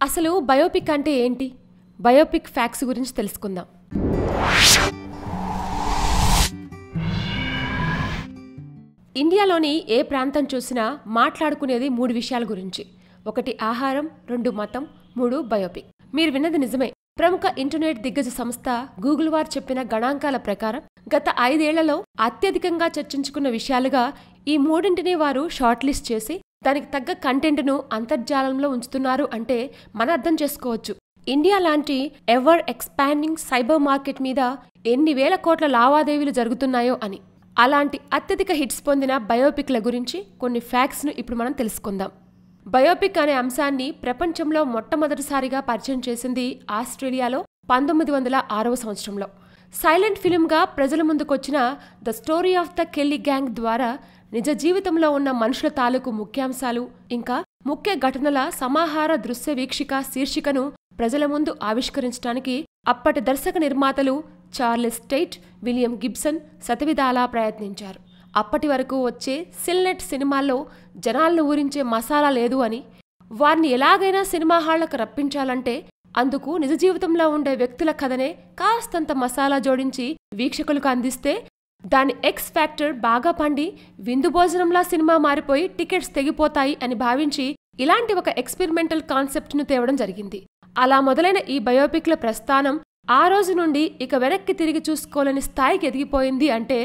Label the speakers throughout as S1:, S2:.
S1: అసలు బయోపిక్ అంటే ఏంటి? బయోపిక్ ఫ్యాక్ట్స్ గురించి తెలుసుకుందాం. ఇండియాలోని ఏ ప్రాంతం చూసినా మాట్లాడుకునేది 3 విషయాల గురించి. 1 ఆహారం, 2 మతం, 3 బయోపిక్. మీరు విన్నది నిజమే. ప్రముఖ ఇంటర్నెట్ దిగ్గజ సంస్థ గూగుల్ వారు చెప్పిన గణాంకాల ప్రకారం గత 5 ఏళ్లలో అత్యధికంగా చర్చించుకున్న విషయాలుగా ఈ 3ంటిని వారు షార్ట్ లిస్ట్ చేసి దానికి తగ్గ కంటెంట్ను అంతర్జాలంలో ఉంచుతున్నారు అంటే మన అర్థం చేసుకోవచ్చు. ఇండియా లాంటి ఎవర్ ఎక్స్పాండింగ్ సైబర్ మార్కెట్ మీద ఎన్ని వేల కోట్ల లావాదేవీలు జరుగుతున్నాయో అని. అలాంటి అత్యధిక హిట్స్ పొందిన బయోపిక్ల గురించి కొన్ని ఫ్యాక్ట్స్ను ఇప్పుడు మనం తెలుసుకుందాం. బయోపిక్ అనే అంశాన్ని ప్రపంచంలో మొట్టమొదటిసారిగా పరిచయం చేసింది ఆస్ట్రేలియాలో 1906వ సంవత్సరంలో. సైలెంట్ ఫిల్మ్గా ప్రజల ముందుకొచ్చిన the story of the Kelly gang ద్వారా నిజ జీవితంలో ఉన్న మనుషుల తాలూకు ముఖ్యాంశాలు ఇంకా ముఖ్య ఘటనల సమాహార దృశ్య వీక్షిక శీర్షికను ప్రజల ముందు ఆవిష్కరించడానికి అప్పటి దర్శక నిర్మాతలు చార్లెస్ టైట్, విలియం గిబ్సన్ శతవిధాలా ప్రయత్నించారు. అప్పటి వరకు వచ్చే సిల్నెట్ సినిమాల్లో జనాలను ఊరించే మసాలా లేదు అని, వారిని ఎలాగైనా సినిమా హాళ్లకు రప్పించాలంటే అందుకు నిజ జీవితంలో ఉండే వ్యక్తుల కథనే కాస్తంత మసాలా జోడించి వీక్షకులకు అందిస్తే దాని ఎక్స్ ఫ్యాక్టర్ బాగా పండి విందు భోజనంలా సినిమా మారిపోయి టికెట్స్ తెగిపోతాయి అని భావించి ఇలాంటి ఒక ఎక్స్పెరిమెంటల్ కాన్సెప్ట్ను తేవడం జరిగింది. అలా మొదలైన ఈ బయోపిక్ల ప్రస్థానం ఆ రోజు నుండి ఇక వెనక్కి తిరిగి చూసుకోలేని స్థాయికి ఎదిగిపోయింది. అంటే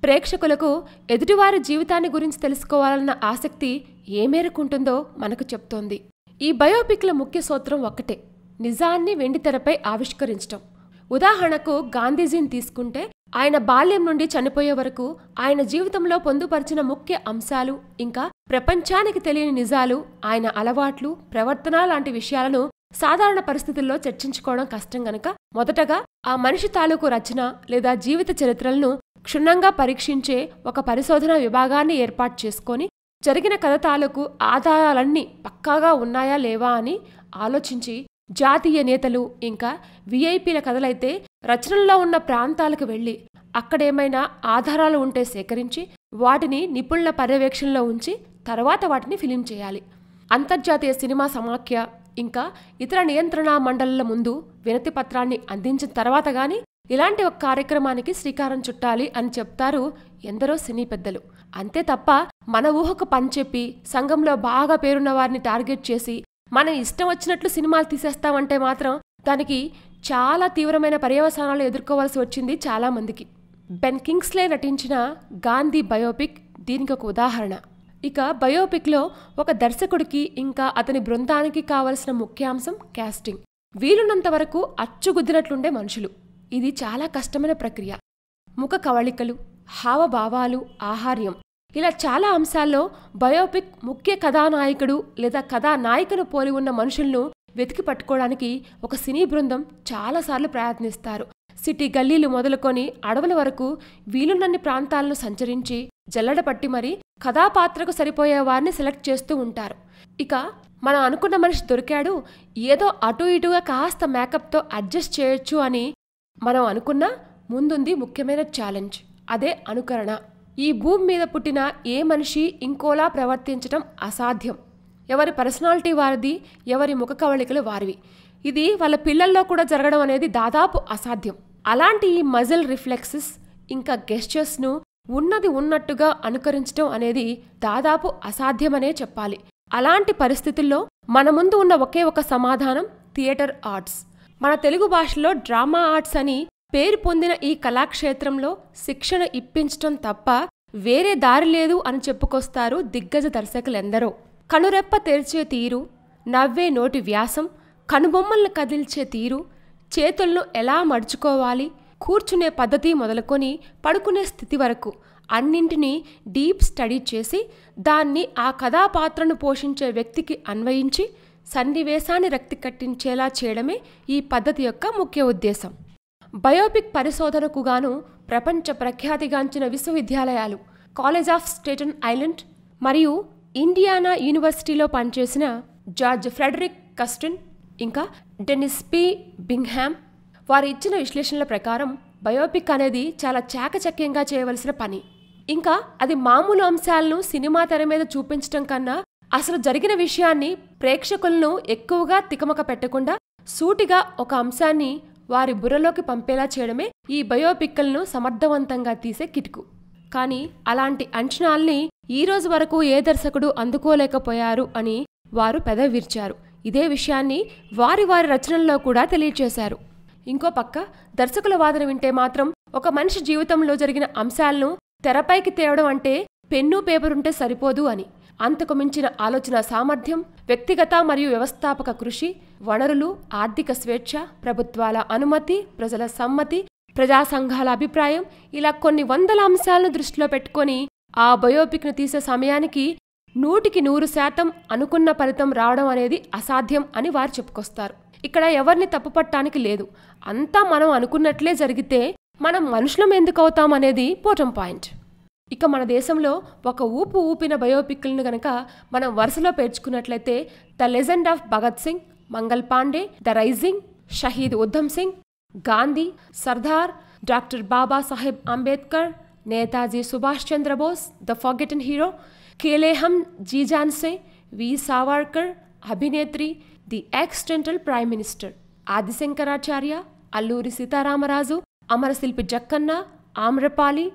S1: ప్రేక్షకులకు ఎదుటివారి జీవితాన్ని గురించి తెలుసుకోవాలన్న ఆసక్తి ఏ మేరకుంటుందో మనకు చెప్తోంది. ఈ బయోపిక్ల ముఖ్య సూత్రం ఒక్కటే, నిజాన్ని వెండితెరపై ఆవిష్కరించటం. ఉదాహరణకు గాంధీజీని తీసుకుంటే ఆయన బాల్యం నుండి చనిపోయే వరకు ఆయన జీవితంలో పొందుపరిచిన ముఖ్య అంశాలు ఇంకా ప్రపంచానికి తెలియని నిజాలు, ఆయన అలవాట్లు, ప్రవర్తన లాంటి విషయాలను సాధారణ పరిస్థితుల్లో చర్చించుకోవడం కష్టం గనక మొదటగా ఆ మనిషి తాలూకు రచన లేదా జీవిత చరిత్రలను క్షుణ్ణంగా పరీక్షించే ఒక పరిశోధనా విభాగాన్ని ఏర్పాటు చేసుకొని జరిగిన కథ తాలూకు ఆధారాలన్నీ పక్కాగా ఉన్నాయా లేవా అని ఆలోచించి జాతీయ నేతలు ఇంకా విఐపీల కథలైతే రచనల్లో ఉన్న ప్రాంతాలకు వెళ్లి అక్కడేమైనా ఆధారాలు ఉంటే సేకరించి వాటిని నిపుణుల పర్యవేక్షణలో ఉంచి తర్వాత వాటిని ఫిలిం చేయాలి. అంతర్జాతీయ సినిమా సమాఖ్య ఇంకా ఇతర నియంత్రణా మండళ్ల ముందు వినతి పత్రాన్ని అందించిన తర్వాత గాని ఇలాంటి ఒక కార్యక్రమానికి శ్రీకారం చుట్టాలి అని చెప్తారు ఎందరో సినీ పెద్దలు. అంతే తప్ప మన ఊహకు పనిచెప్పి సంఘంలో బాగా పేరున్న వారిని టార్గెట్ చేసి మనం ఇష్టం వచ్చినట్లు సినిమాలు తీసేస్తామంటే మాత్రం దానికి చాలా తీవ్రమైన పర్యవసానాలు ఎదుర్కోవాల్సి వచ్చింది చాలా మందికి. బెన్ కింగ్స్లే నటించిన గాంధీ బయోపిక్ దీనికి ఒక ఉదాహరణ. ఇక బయోపిక్లో ఒక దర్శకుడికి ఇంకా అతని బృందానికి కావలసిన ముఖ్యాంశం కాస్టింగ్. వీలున్నంత వరకు అచ్చుగుద్దినట్లుండే మనుషులు. ఇది చాలా కష్టమైన ప్రక్రియ. ముఖ కవళికలు, హావభావాలు, ఆహార్యం ఇలా చాలా అంశాల్లో బయోపిక్ ముఖ్య కథానాయకుడు లేదా కథానాయికను పోలి ఉన్న మనుషులను వెతికి పట్టుకోవడానికి ఒక సినీ బృందం చాలాసార్లు ప్రయత్నిస్తారు. సిటీ గల్లీలు మొదలుకొని అడవుల వరకు వీలున్నన్ని ప్రాంతాలను సంచరించి జల్లడపట్టి మరీ కథాపాత్రకు సరిపోయే వారిని సెలెక్ట్ చేస్తూ ఉంటారు. ఇక మనం అనుకున్న మనిషి దొరికాడు, ఏదో అటు ఇటుగా కాస్త మేకప్తో అడ్జస్ట్ చేయొచ్చు అని మనం అనుకున్నా ముందుంది ముఖ్యమైన ఛాలెంజ్, అదే అనుకరణ. ఈ భూమి మీద పుట్టిన ఏ మనిషి ఇంకోలా ప్రవర్తించటం అసాధ్యం. ఎవరి పర్సనాలిటీ వారిది, ఎవరి ముఖ కవళికలు వారివి. ఇది వాళ్ళ పిల్లల్లో కూడా జరగడం అనేది దాదాపు అసాధ్యం. అలాంటి ఈ మజిల్ రిఫ్లెక్సెస్ ఇంకా గెస్చర్స్ను ఉన్నది ఉన్నట్టుగా అనుకరించడం అనేది దాదాపు అసాధ్యమనే చెప్పాలి. అలాంటి పరిస్థితుల్లో మన ముందు ఉన్న ఒకే ఒక సమాధానం థియేటర్ ఆర్ట్స్. మన తెలుగు భాషలో డ్రామా ఆర్ట్స్ అని పేరు పొందిన ఈ కళాక్షేత్రంలో శిక్షణ ఇప్పించటం తప్ప వేరే దారి లేదు అని చెప్పుకొస్తారు దిగ్గజ దర్శకులెందరో. కనురెప్ప తెరిచే తీరు, నవ్వే నోటి వ్యాసం, కనుబొమ్మలను కదిల్చే తీరు, చేతులను ఎలా మడుచుకోవాలి, కూర్చునే పద్ధతి మొదలుకొని పడుకునే స్థితి వరకు అన్నింటినీ డీప్ స్టడీ చేసి దాన్ని ఆ కథాపాత్రను పోషించే వ్యక్తికి అన్వయించి సన్నివేశాన్ని రక్తి కట్టించేలా చేయడమే ఈ పద్ధతి యొక్క ముఖ్య ఉద్దేశం. బయోపిక్ పరిశోధనకు గాను ప్రపంచ ప్రఖ్యాతిగాంచిన విశ్వవిద్యాలయాలు కాలేజ్ ఆఫ్ స్టేటన్ ఐలాండ్ మరియు ఇండియానా యూనివర్సిటీలో పనిచేసిన జార్జ్ ఫ్రెడరిక్ కస్టిన్ ఇంకా డెనిస్ పి బింగ్హామ్ వారు ఇచ్చిన విశ్లేషణల ప్రకారం బయోపిక్ అనేది చాలా చాకచక్యంగా చేయవలసిన పని. ఇంకా అది మామూలు అంశాలను సినిమా తెర మీద చూపించటం కన్నా అసలు జరిగిన విషయాన్ని ప్రేక్షకులను ఎక్కువగా తికమక పెట్టకుండా సూటిగా ఒక అంశాన్ని వారి బుర్రలోకి పంపేలా చేయడమే ఈ బయోపిక్లను సమర్థవంతంగా తీసే కిటుకు. కానీ అలాంటి అంచనాల్ని ఈ రోజు వరకు ఏ దర్శకుడు అందుకోలేకపోయారు అని వారు పెదవి విరిచారు. ఇదే విషయాన్ని వారి రచనల్లో కూడా తెలియచేశారు. ఇంకో పక్క దర్శకుల వాదన వింటే మాత్రం ఒక మనిషి జీవితంలో జరిగిన అంశాలను తెరపైకి తేవడం అంటే పెన్ను పేపరుంటే సరిపోదు అని, అంతకు మించిన ఆలోచన సామర్థ్యం, వ్యక్తిగత మరియు వ్యవస్థాపక కృషి, వనరులు, ఆర్థిక స్వేచ్ఛ, ప్రభుత్వాల అనుమతి, ప్రజల సమ్మతి, ప్రజా సంఘాల అభిప్రాయం, ఇలా కొన్ని వందల అంశాలను దృష్టిలో పెట్టుకొని ఆ బయోపిక్ను తీసే సమయానికి 100% అనుకున్న ఫలితం రావడం అనేది అసాధ్యం అని వారు చెప్పుకొస్తారు. ఇక్కడ ఎవరిని తప్పుపట్టడానికి లేదు. అంతా మనం అనుకున్నట్లే జరిగితే మనం మనుషులం ఎందుకు అవుతాం అనేది బాటమ్ పాయింట్. ఇక మన దేశంలో ఒక ఊపిన బయోపిక్లను గనక మనం వరుసలో పేర్చుకున్నట్లయితే the legend of Bhagat Singh, Mangal Pandey, the rising, Shaheed Udham Singh, Gandhi, Sardar, doctor Babasaheb Ambedkar, Netaji Subhash Chandrabose, the forgotten hero, Khelein Hum Jee Jaan Sey, Veer Savarkar, Abhinetri, the accidental prime minister, Adishankaracharya, Alluri Sitaramaraju, Amarashilpi Jakkanna, Amrapali,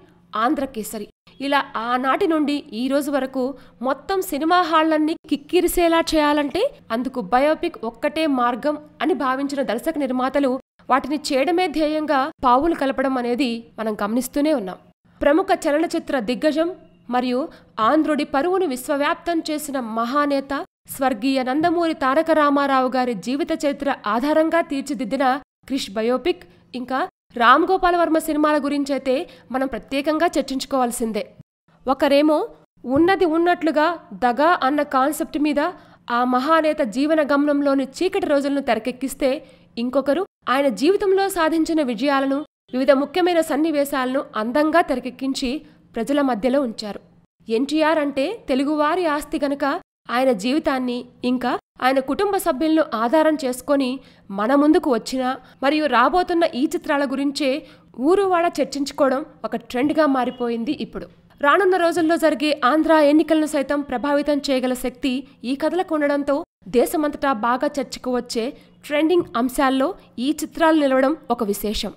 S1: Andhrakesari, ఇలా ఆనాటి నుండి ఈ రోజు వరకు మొత్తం సినిమా హాళ్లన్నీ కిక్కిరిసేలా చేయాలంటే అందుకు బయోపిక్ ఒక్కటే మార్గం అని భావించిన దర్శక నిర్మాతలు వాటిని చేయడమే ధ్యేయంగా పావులు కలపడం అనేది మనం గమనిస్తూనే ఉన్నాం. ప్రముఖ చలనచిత్ర దిగ్గజం మరియు ఆంధ్రుడి పరువును విశ్వవ్యాప్తం చేసిన మహానేత స్వర్గీయ నందమూరి తారక రామారావు గారి జీవిత చరిత్ర ఆధారంగా తీర్చిదిద్దిన క్రిష్ బయోపిక్, ఇంకా రామ్ గోపాల్ వర్మ సినిమాల గురించైతే మనం ప్రత్యేకంగా చర్చించుకోవాల్సిందే. ఒకరేమో ఉన్నది ఉన్నట్లుగా దగా అన్న కాన్సెప్ట్ మీద ఆ మహానేత జీవన గమనంలోని చీకటి రోజులను తెరకెక్కిస్తే, ఇంకొకరు ఆయన జీవితంలో సాధించిన విజయాలను, వివిధ ముఖ్యమైన సన్నివేశాలను అందంగా తెరకెక్కించి ప్రజల మధ్యలో ఉంచారు. ఎన్టీఆర్ అంటే తెలుగువారి ఆస్తి గనక ఆయన జీవితాన్ని, ఇంకా ఆయన కుటుంబ సభ్యులను ఆధారం చేసుకొని మన ముందుకు వచ్చిన మరియు రాబోతున్న ఈ చిత్రాల గురించే ఊరువాడ చర్చించుకోవడం ఒక ట్రెండ్గా మారిపోయింది ఇప్పుడు. రానున్న రోజుల్లో జరిగే ఆంధ్ర ఎన్నికలను సైతం ప్రభావితం చేయగల శక్తి ఈ కథలకు ఉండడంతో దేశమంతటా బాగా చర్చకు వచ్చే ట్రెండింగ్ అంశాల్లో ఈ చిత్రాలు నిలవడం ఒక విశేషం.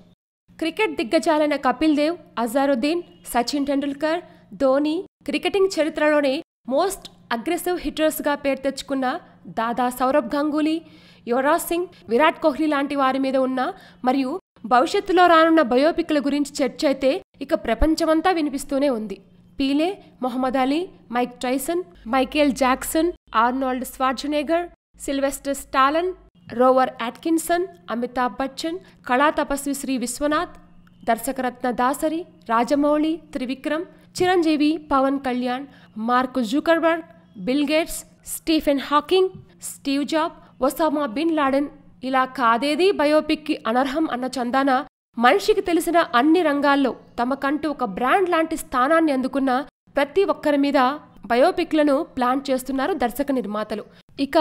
S1: క్రికెట్ దిగ్గజాలైన కపిల్ దేవ్, అజారుద్దీన్, సచిన్ టెండూల్కర్, ధోని, క్రికెటింగ్ చరిత్రలోనే మోస్ట్ అగ్రెసివ్ హిట్టర్స్గా పేరు తెచ్చుకున్న దాదా సౌరభ్ గంగూలీ, యువరాజ్ సింగ్, విరాట్ కోహ్లీ లాంటి వారి మీద ఉన్న మరియు భవిష్యత్తులో రానున్న బయోపిక్ల గురించి చర్చ అయితే ఇక ప్రపంచమంతా వినిపిస్తూనే ఉంది. Pele, Mohammad Ali, Mike Tyson, Michael Jackson, Arnold Schwarzenegger, Sylvester Stallone, Rowan Atkinson, Amitabh Bachchan, Kala Tapasvi Shri Vishwanath, Darshakaratna Dasari, Rajamouli, Trivikram, Chiranjeevi, Pawan Kalyan, Mark Zuckerberg, Bill Gates, Stephen Hawking, Steve Job, Osama bin Laden, ఇలా కాదేదీ బయోపిక్కి అనర్హం అన్న చందాన మనిషికి తెలిసిన అన్ని రంగాల్లో తమకంటూ ఒక బ్రాండ్ లాంటి స్థానాన్ని అందుకున్న ప్రతి ఒక్కరి మీద బయోపిక్లను ప్లాన్ చేస్తున్నారు దర్శక నిర్మాతలు. ఇక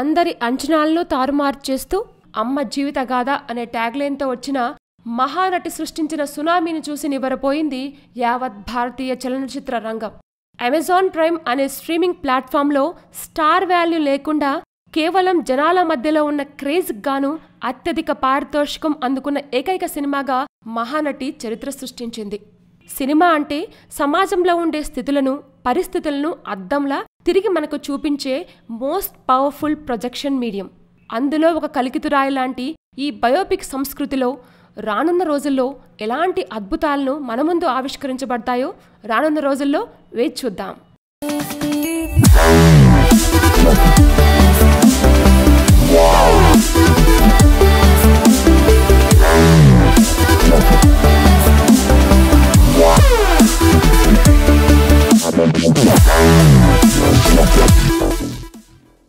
S1: అందరి అంచనాలను తారుమారు చేస్తూ అమ్మ జీవిత గాథ అనే ట్యాగ్లైన్తో వచ్చిన మహానటి సృష్టించిన సునామీని చూసి నివ్వరపోయింది యావత్ భారతీయ చలనచిత్ర రంగం. అమెజాన్ ప్రైమ్ అనే స్ట్రీమింగ్ ప్లాట్ఫామ్లో స్టార్ వాల్యూ లేకుండా కేవలం జనాల మధ్యలో ఉన్న క్రేజ్ గాను అత్యధిక పారితోషికం అందుకున్న ఏకైక సినిమాగా మహానటి చరిత్ర సృష్టించింది. సినిమా అంటే సమాజంలో ఉండే స్థితులను, పరిస్థితులను అద్దంలా తిరిగి మనకు చూపించే మోస్ట్ పవర్ఫుల్ ప్రొజెక్షన్ మీడియం. అందులో ఒక కలికితురాయి లాంటి ఈ బయోపిక్ సంస్కృతిలో రానున్న రోజుల్లో ఎలాంటి అద్భుతాలను మన ముందు ఆవిష్కరించబడతాయో రానున్న రోజుల్లో వేచి చూద్దాం.